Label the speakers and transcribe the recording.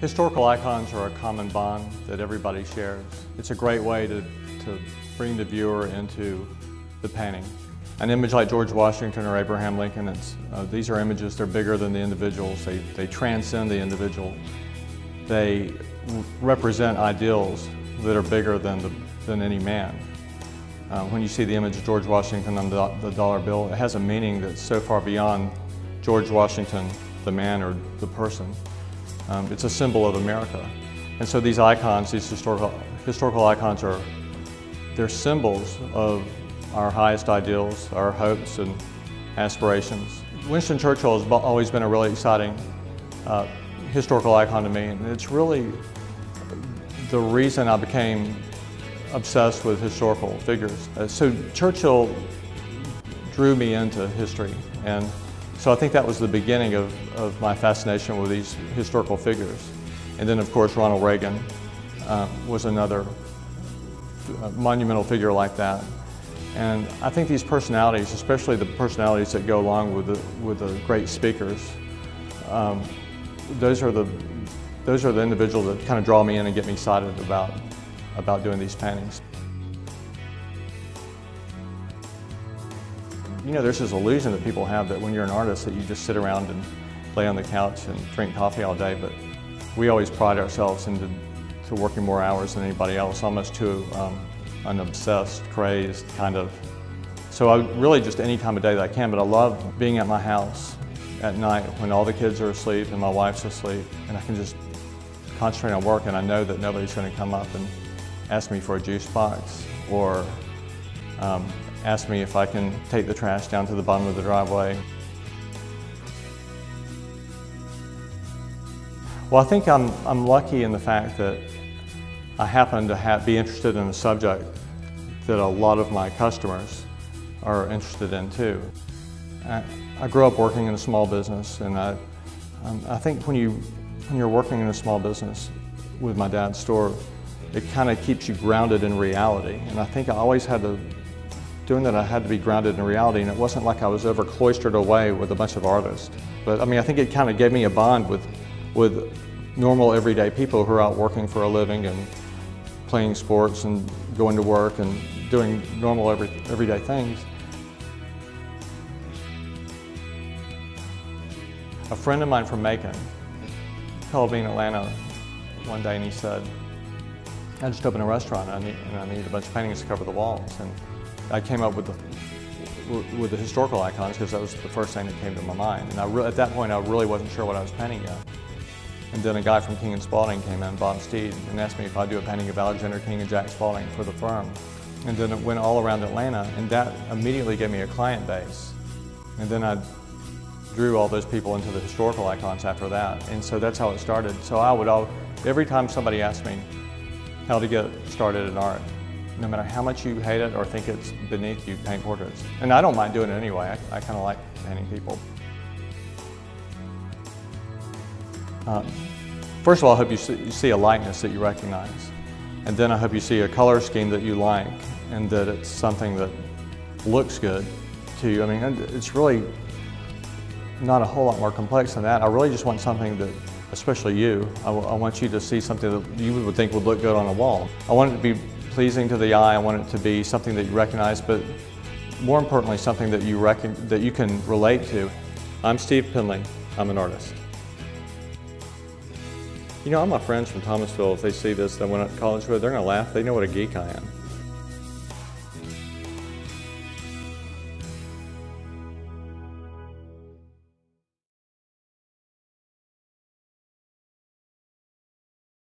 Speaker 1: Historical icons are a common bond that everybody shares. It's a great way to bring the viewer into the painting. An image like George Washington or Abraham Lincoln, these are images, they're bigger than the individuals. They transcend the individual. They represent ideals that are bigger than any man. When you see the image of George Washington on the dollar bill, it has a meaning that's so far beyond George Washington, the man or the person. It's a symbol of America. And so these icons, these historical icons they're symbols of our highest ideals, our hopes and aspirations. Winston Churchill has always been a really exciting historical icon to me, and it's really the reason I became obsessed with historical figures. So Churchill drew me into history, and so I think that was the beginning of my fascination with these historical figures. And then of course Ronald Reagan was another monumental figure like that. And I think these personalities, especially the personalities that go along with the great speakers, those are the individuals that kind of draw me in and get me excited about doing these paintings. You know, there's this illusion that people have that when you're an artist that you just sit around and lay on the couch and drink coffee all day, but we always pride ourselves into working more hours than anybody else, almost to an obsessed, crazed kind of. So I really just any time of day that I can, but I love being at my house at night when all the kids are asleep and my wife's asleep, and I can just concentrate on work, and I know that nobody's going to come up and ask me for a juice box or ask me if I can take the trash down to the bottom of the driveway. Well, I think I'm lucky in the fact that I happen to be interested in a subject that a lot of my customers are interested in too. I grew up working in a small business, and I think when you're working in a small business with my dad's store, it kind of keeps you grounded in reality. And I think I always had to, doing that, I had to be grounded in reality, and it wasn't like I was ever cloistered away with a bunch of artists. But I mean, I think it kind of gave me a bond with normal everyday people who are out working for a living and playing sports and going to work and doing normal everyday things. A friend of mine from Macon called me in Atlanta one day and he said, I just opened a restaurant and I need a bunch of paintings to cover the walls. And I came up with the historical icons because that was the first thing that came to my mind. And at that point I really wasn't sure what I was painting yet. And then a guy from King & Spalding came in, Bob Steed, and asked me if I'd do a painting of Alexander King and Jack Spalding for the firm. And then it went all around Atlanta, and that immediately gave me a client base. And then I drew all those people into the historical icons after that. And so that's how it started. So every time somebody asked me how to get started in art, no matter how much you hate it or think it's beneath you, paint portraits. And I don't mind doing it anyway. I kind of like painting people. First of all, I hope you see a likeness that you recognize. And then I hope you see a color scheme that you like and that it's something that looks good to you. I mean, it's really not a whole lot more complex than that. I really just want something that, especially you, I want you to see something that you would think would look good on a wall. I want it to be pleasing to the eye. I want it to be something that you recognize, but more importantly, something that you can relate to. I'm Steve Penley. I'm an artist. You know, all my friends from Thomasville, if they see this that I went to college with, they're going to laugh. They know what a geek I am.